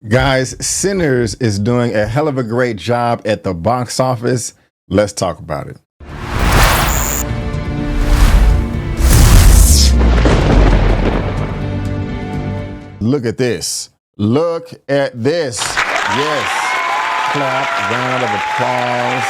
Guys, Sinners is doing a hell of a great job at the box office. Let's talk about it. Look at this. Look at this. Yes. Clap, round of applause,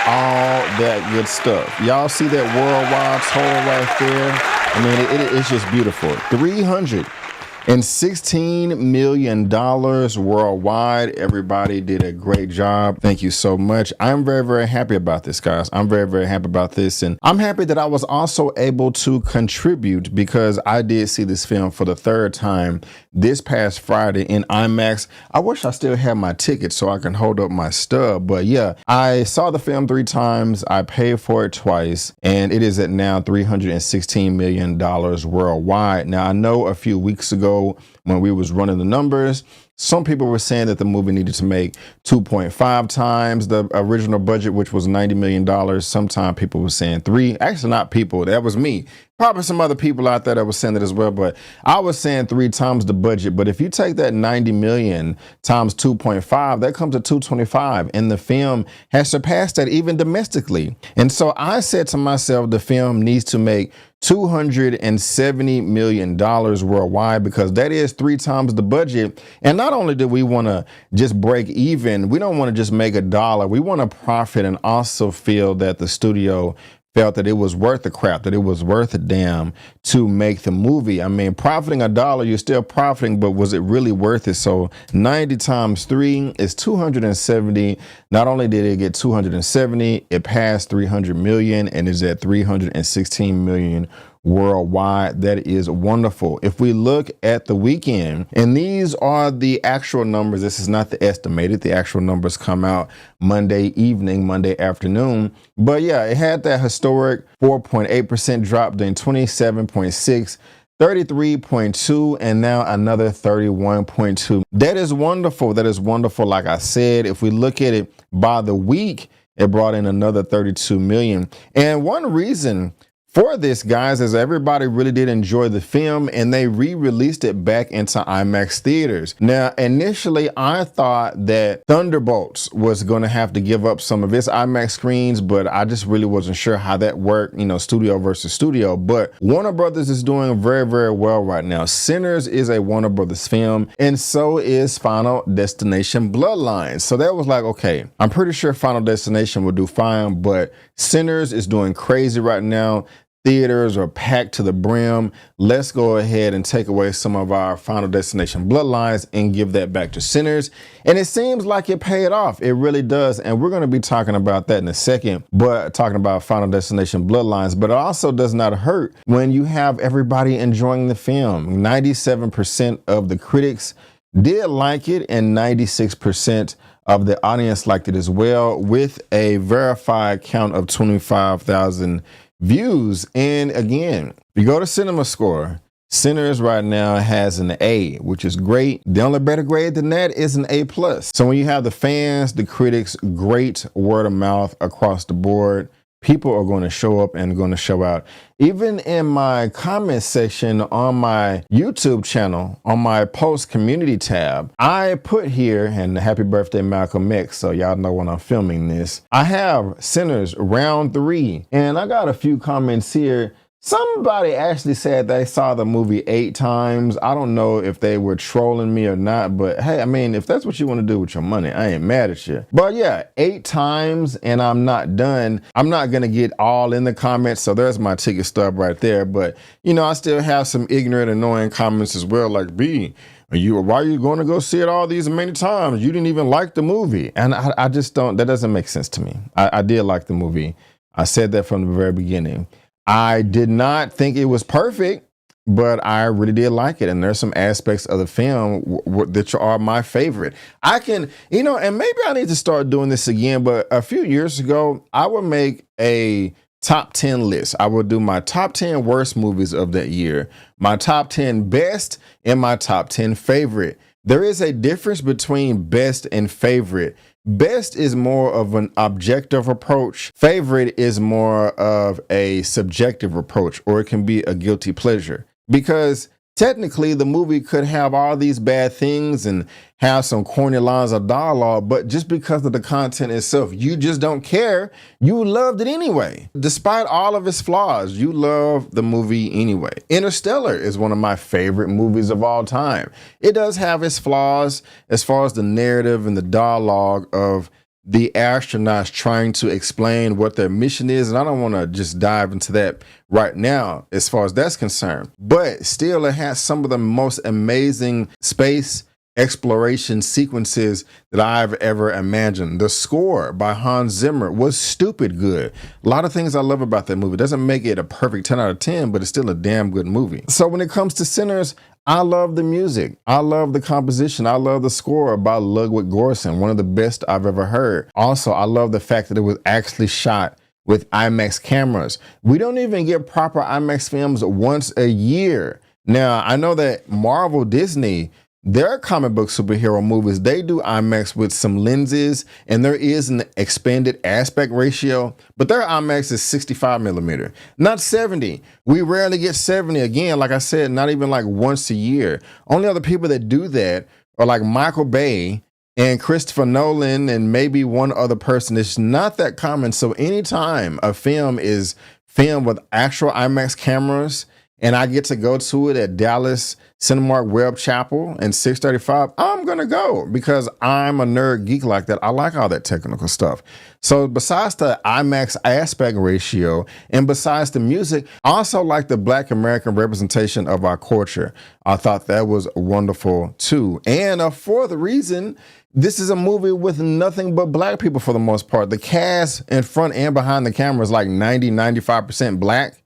all that good stuff. Y'all see that worldwide total right there? I mean, it's just beautiful. $316 million worldwide. Everybody did a great job. Thank you so much. I'm very, very happy about this, guys. I'm very, very happy about this. And I'm happy that I was also able to contribute because I did see this film for the third time this past Friday in IMAX. I wish I still had my ticket so I can hold up my stub. But yeah, I saw the film 3 times. I paid for it twice. And it is at now $316 million worldwide. Now, I know a few weeks ago, when we was running the numbers, some people were saying that the movie needed to make 2.5 times the original budget, which was $90 million. Sometimes people were saying 3. Actually, not people. That was me. Probably some other people out there that was saying that as well. But I was saying 3 times the budget. But if you take that 90 million times 2.5, that comes to 225. And the film has surpassed that even domestically. And so I said to myself, the film needs to make $270 million worldwide because that is 3 times the budget. And not only do we want to just break even, we don't want to just make $1. We want to profit and also feel that the studio felt that it was worth the crap, that it was worth a damn to make the movie. I mean, profiting $1, you're still profiting, but was it really worth it? So 90 times 3 is 270. Not only did it get 270, it passed 300 million and is at 316 million worldwide. That is wonderful. If we look at the weekend, and these are the actual numbers, this is not the estimated, the actual numbers come out Monday evening, Monday afternoon. But yeah, it had that historic 4.8% drop, then 27.6, 33.2, and now another 31.2. That is wonderful. That is wonderful. Like I said, if we look at it by the week, it brought in another 32 million. And one reason for this, guys, is everybody really did enjoy the film and they re-released it back into IMAX theaters. Now, initially, I thought that Thunderbolts was going to have to give up some of its IMAX screens, but I just really wasn't sure how that worked, you know, studio versus studio. But Warner Brothers is doing very, very well right now. Sinners is a Warner Brothers film, and so is Final Destination Bloodlines. So that was like, okay, I'm pretty sure Final Destination will do fine, but Sinners is doing crazy right now. Theaters are packed to the brim. Let's go ahead and take away some of our Final Destination Bloodlines and give that back to Sinners. And it seems like it paid off. It really does. And we're going to be talking about that in a second, but talking about Final Destination Bloodlines. But it also does not hurt when you have everybody enjoying the film. 97% of the critics did like it and 96% of the audience liked it as well, with a verified count of 25,000 views. And again, if you go to Cinema Score, Sinners right now has an A, which is great. The only better grade than that is an A+. So when you have the fans, the critics, great word of mouth across the board, people are going to show up and going to show out. Even in my comment section on my YouTube channel, on my post community tab, I put here, and happy birthday Malcolm X, so y'all know when I'm filming this, I have Sinners round 3, and I got a few comments here. Somebody actually said they saw the movie 8 times. I don't know if they were trolling me or not, but hey, I mean, if that's what you want to do with your money, I ain't mad at you. But yeah, 8 times and I'm not done. I'm not going to get all in the comments, so there's my ticket stub right there. But, you know, I still have some ignorant, annoying comments as well, like, B, why are you going to go see it all these many times? You didn't even like the movie. And I just don't, that doesn't make sense to me. I did like the movie. I said that from the very beginning. I did not think it was perfect, but I really did like it. And there's some aspects of the film that are my favorite. I can, you know, and maybe I need to start doing this again, but a few years ago, I would make a top 10 list. I would do my top 10 worst movies of that year, my top 10 best, and my top 10 favorite. There is a difference between best and favorite. Best is more of an objective approach. Favorite is more of a subjective approach, or it can be a guilty pleasure. Because technically the movie could have all these bad things and have some corny lines of dialogue, but just because of the content itself, you just don't care. You loved it anyway. Despite all of its flaws, you love the movie anyway. Interstellar is one of my favorite movies of all time. It does have its flaws as far as the narrative and the dialogue of the astronauts trying to explain what their mission is. And I don't want to just dive into that right now as far as that's concerned. But still, it has some of the most amazing space exploration sequences that I've ever imagined. The score by Hans Zimmer was stupid good. A lot of things I love about that movie. It doesn't make it a perfect 10 out of 10, but it's still a damn good movie. So when it comes to Sinners, I love the music. I love the composition. I love the score by Ludwig Göransson, one of the best I've ever heard. Also, I love the fact that it was actually shot with IMAX cameras. We don't even get proper IMAX films once a year. Now, I know that Marvel, Disney, their comic book superhero movies, they do IMAX with some lenses, and there is an expanded aspect ratio, but their IMAX is 65 millimeter, not 70. We rarely get 70. Again, like I said, not even like once a year. Only other people that do that are like Michael Bay and Christopher Nolan and maybe one other person. It's not that common. So anytime a film is filmed with actual IMAX cameras, and I get to go to it at Dallas Cinemark Webb Chapel and 635, I'm going to go because I'm a nerd geek like that. I like all that technical stuff. So besides the IMAX aspect ratio and besides the music, I also like the Black American representation of our culture. I thought that was wonderful too. And for the reason, this is a movie with nothing but black people for the most part. The cast in front and behind the camera is like 95% black.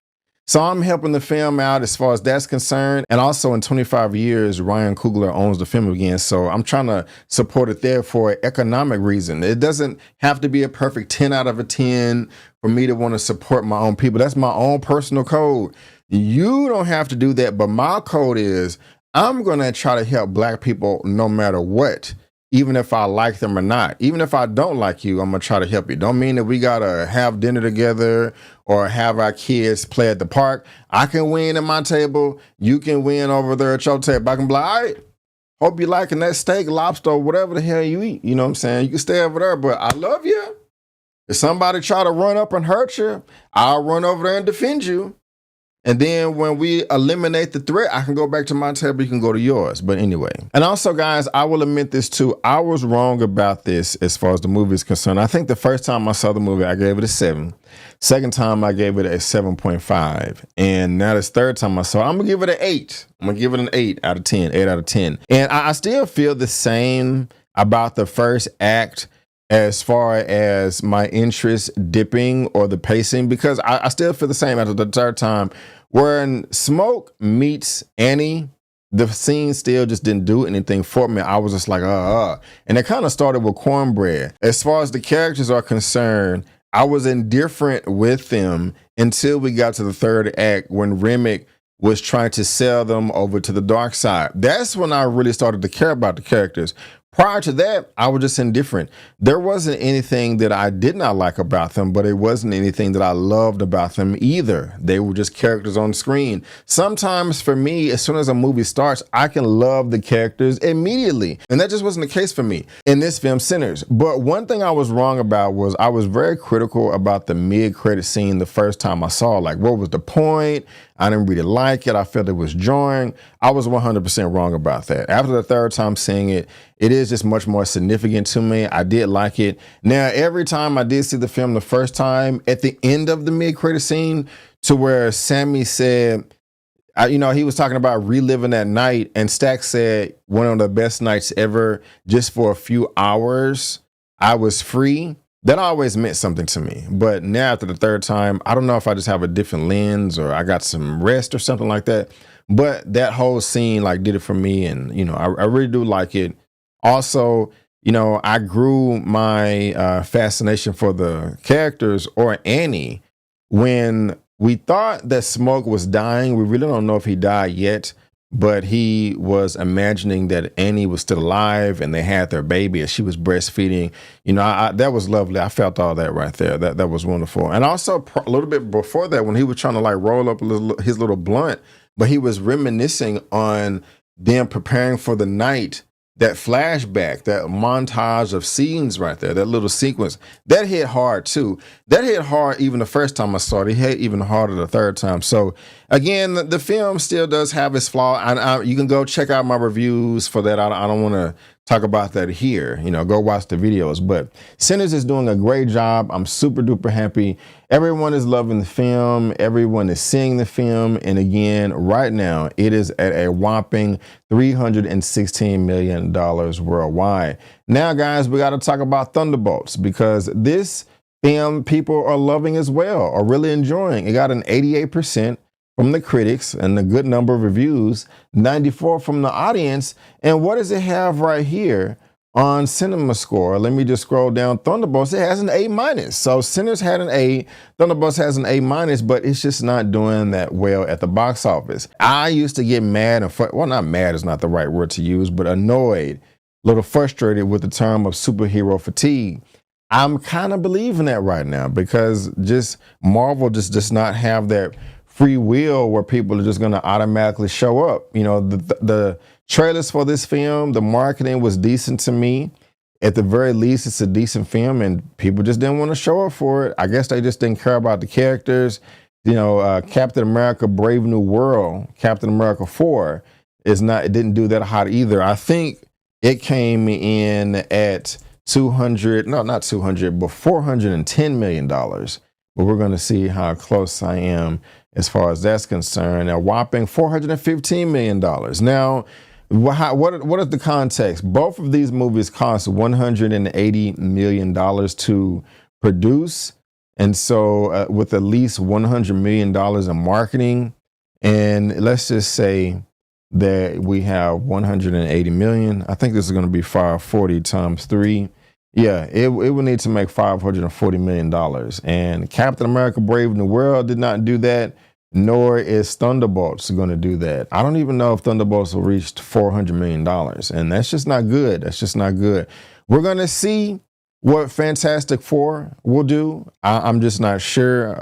So I'm helping the film out as far as that's concerned. And also in 25 years, Ryan Coogler owns the film again. So I'm trying to support it there for an economic reason. It doesn't have to be a perfect 10 out of a 10 for me to want to support my own people. That's my own personal code. You don't have to do that. But my code is I'm going to try to help black people no matter what. Even if I like them or not. Even if I don't like you, I'm going to try to help you. Don't mean that we got to have dinner together or have our kids play at the park. I can win at my table. You can win over there at your table. I can be like, all right, hope you liking that steak, lobster, or whatever the hell you eat. You know what I'm saying? You can stay over there, but I love you. If somebody try to run up and hurt you, I'll run over there and defend you. And then when we eliminate the threat, I can go back to my table, you can go to yours. But anyway. And also, guys, I will admit this too. I was wrong about this as far as the movie is concerned. I think the first time I saw the movie, I gave it a 7. Second time, I gave it a 7.5. And now this third time I saw it, I'm going to give it an 8. I'm going to give it an 8 out of 10, 8 out of 10. And I still feel the same about the first act as far as my interest dipping or the pacing, because I still feel the same after the third time. When Smoke meets Annie, the scene still just didn't do anything for me. I was just like, And it kind of started with Cornbread. As far as the characters are concerned, I was indifferent with them until we got to the third act when Remick was trying to sell them over to the dark side. That's when I really started to care about the characters. Prior to that, I was just indifferent. There wasn't anything that I did not like about them, but it wasn't anything that I loved about them either. They were just characters on screen. Sometimes for me, as soon as a movie starts, I can love the characters immediately. And that just wasn't the case for me in this film, Sinners. But one thing I was wrong about was I was very critical about the mid-credit scene the first time I saw it. Like, what was the point? I didn't really like it. I felt it was jarring. I was 100% wrong about that. After the third time seeing it, it is just much more significant to me. I did like it. Now, every time I did see the film the first time, at the end of the mid-credit scene, to where Sammy said, he was talking about reliving that night, and Stack said, one of the best nights ever, just for a few hours, I was free. That always meant something to me. But now after the third time, I don't know if I just have a different lens or I got some rest or something like that. But that whole scene did it for me. And, I really do like it. Also, I grew my fascination for the characters or Annie when we thought that Smoke was dying. We really don't know if he died yet. But he was imagining that Annie was still alive and they had their baby and she was breastfeeding. That was lovely. I felt all that right there. That was wonderful. And also a little bit before that, when he was trying to roll up his little blunt but he was reminiscing on them preparing for the night. That flashback, that montage of scenes right there, that little sequence, that hit hard too. That hit hard even the first time I saw it. It hit even harder the third time. So again, the film still does have its flaw. You can go check out my reviews for that. I don't want to talk about that here. Go watch the videos. But Sinners is doing a great job. I'm super duper happy. Everyone is loving the film. Everyone is seeing the film. And again, right now, it is at a whopping $316 million worldwide. Now, guys, we got to talk about Thunderbolts, because this film people are loving as well, are really enjoying. It got an 88% from the critics and a good number of reviews, 94 from the audience. And what does it have right here on Cinema Score? Let me just scroll down. Thunderbolts, it has an A-. So Sinners had an A, Thunderbolts has an A-, but it's just not doing that well at the box office. I used to get mad and well, not mad is not the right word to use, but annoyed, a little frustrated with the term of superhero fatigue. I'm kind of believing that right now, because just Marvel just does not have that free will where people are just going to automatically show up. The trailers for this film, the marketing was decent to me. At the very least, it's a decent film, and people just didn't want to show up for it. I guess they just didn't care about the characters. Captain America Brave New World, Captain America 4 it didn't do that hot either. I think it came in at $410 million. But we're going to see how close I am as far as that's concerned. A whopping $415 million. Now, what is the context? Both of these movies cost $180 million to produce. And so with at least $100 million in marketing, and let's just say that we have 180 million. I think this is going to be 540 times 3. Yeah, it would need to make $540 million. And Captain America Brave New World did not do that, nor is Thunderbolts going to do that. I don't even know if Thunderbolts will reach $400 million. And that's just not good. That's just not good. We're going to see what Fantastic Four will do. I'm just not sure.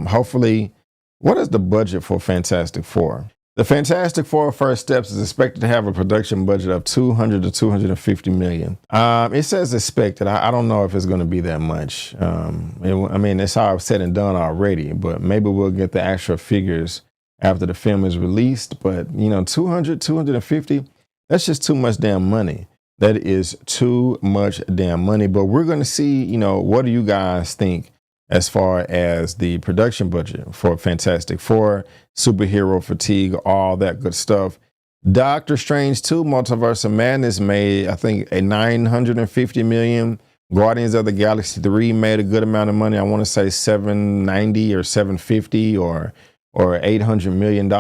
Hopefully, what is the budget for Fantastic Four? The Fantastic Four First Steps is expected to have a production budget of $200 to $250 million. It says expected. I don't know if it's going to be that much. It's how said and done already, but maybe we'll get the actual figures after the film is released. But, 200, 250, that's just too much damn money. That is too much damn money. But we're going to see, what do you guys think as far as the production budget for Fantastic Four, superhero fatigue, all that good stuff. Doctor Strange 2, Multiverse of Madness made, I think, a $950 million. Guardians of the Galaxy 3 made a good amount of money. I want to say $790 or $750 or $800 million.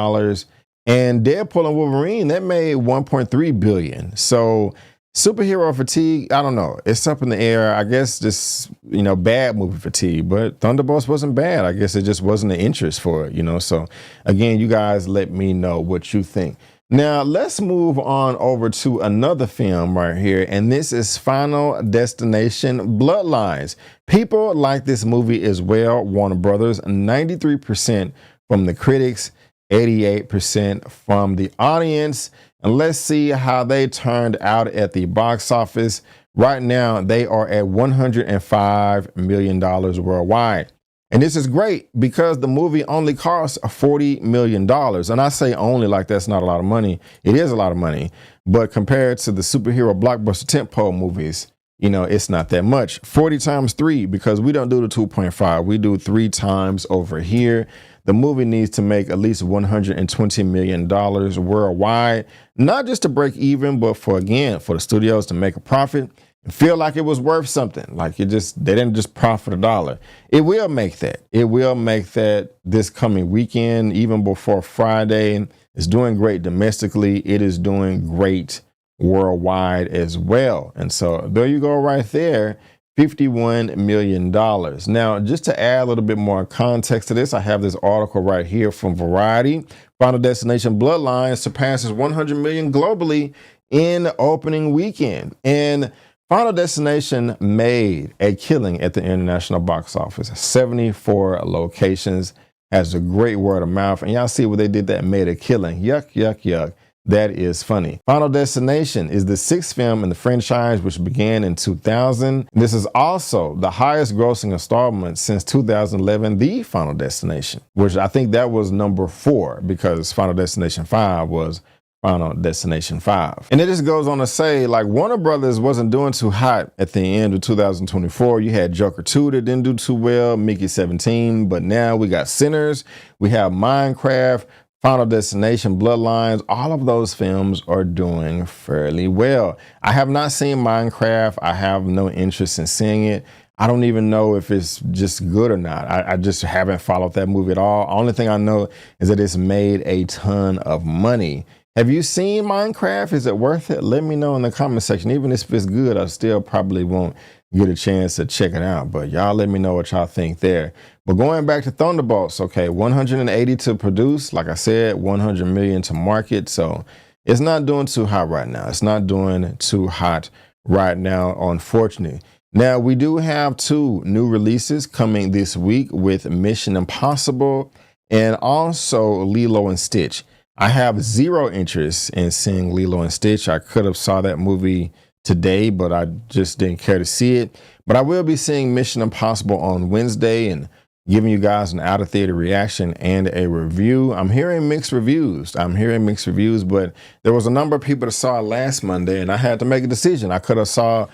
And Deadpool and Wolverine, that made $1.3 billion. So superhero fatigue, I don't know. It's up in the air. I guess just, bad movie fatigue. But Thunderbolts wasn't bad. I guess it just wasn't an interest for it, So, again, you guys let me know what you think. Now, let's move on over to another film right here. And this is Final Destination Bloodlines. People like this movie as well. Warner Brothers, 93% from the critics, 88% from the audience. And let's see how they turned out at the box office. Right now, they are at $105 million worldwide. And this is great because the movie only costs $40 million. And I say only like that's not a lot of money. It is a lot of money. But compared to the superhero blockbuster tentpole movies, it's not that much. 40 times 3, because we don't do the 2.5. We do 3 times over here. The movie needs to make at least $120 million worldwide, not just to break even, but for the studios to make a profit and feel like it was worth something. Like they didn't just profit a dollar. It will make that. It will make that this coming weekend, even before Friday. It's doing great domestically. It is doing great worldwide as well. And so there you go right there. $51 million. Now, just to add a little bit more context to this, I have this article right here from Variety. Final Destination Bloodlines surpasses 100 million globally in opening weekend. And Final Destination made a killing at the international box office, 74 locations. has a great word of mouth. And y'all see what they did that made a killing. Yuck, yuck, yuck. That is funny. Final Destination is the sixth film in the franchise, which began in 2000. This is also the highest grossing installment since 2011, The Final Destination, which I think that was number 4 because Final Destination 5 was Final Destination 5. And it just goes on to say, like, Warner Brothers wasn't doing too hot at the end of 2024. You had Joker 2 that didn't do too well, Mickey 17, but now we got Sinners, we have Minecraft, Final Destination, Bloodlines. All of those films are doing fairly well. I have not seen Minecraft. I have no interest in seeing it. I don't even know if it's just good or not. I just haven't followed that movie at all. Only thing I know is that it's made a ton of money. Have you seen Minecraft? Is it worth it? Let me know in the comment section. Even if it's good, I still probably won't get a chance to check it out. But y'all let me know what y'all think there. But going back to Thunderbolts, okay, 180 to produce. Like I said, 100 million to market. So it's not doing too hot right now. It's not doing too hot right now, unfortunately. Now, we do have 2 new releases coming this week with Mission Impossible and also Lilo and Stitch. I have zero interest in seeing Lilo and Stitch. I could have saw that movie today, but I just didn't care to see it. But I will be seeing Mission Impossible on Wednesday and giving you guys an out of theater reaction and a review. I'm hearing mixed reviews. But there was a number of people that saw it last Monday and I had to make a decision. I could have saw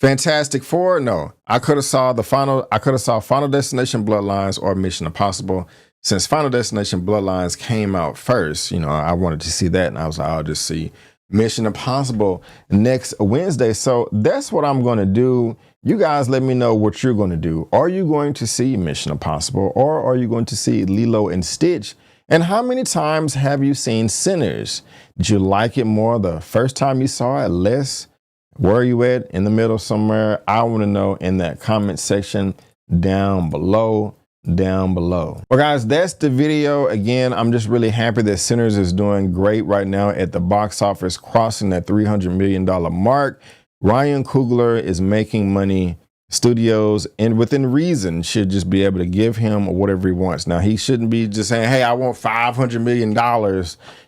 Fantastic Four. No, I could have saw Final Destination Bloodlines or Mission Impossible. Since Final Destination Bloodlines came out first, you know, I wanted to see that and I was like, I'll just see Mission Impossible next Wednesday. So that's what I'm going to do. You guys let me know what you're going to do. Are you going to see Mission Impossible or are you going to see Lilo and Stitch? And how many times have you seen Sinners? Did you like it more the first time you saw it, less? Where are you at? In the middle somewhere? I want to know in that comment section down below. Well, guys, that's the video. Again, I'm just really happy that Sinners is doing great right now at the box office, crossing that $300 million mark. Ryan Coogler is making money. Studios, and within reason, should just be able to give him whatever he wants. Now, he shouldn't be just saying, hey, I want $500 million,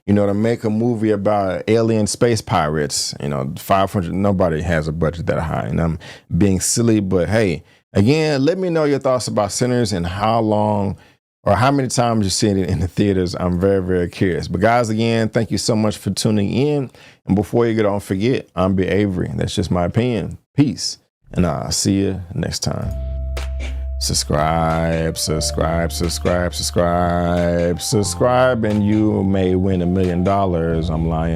you know, to make a movie about alien space pirates. You know, 500, nobody has a budget that high. And I'm being silly, but hey, again, let me know your thoughts about Sinners and how long or how many times you've seen it in the theaters. I'm very, very curious. But guys, again, thank you so much for tuning in. And before you get on, forget, I'm B. Avery. That's just my opinion. Peace. And I'll see you next time. Subscribe, and you may win $1 million. I'm lying.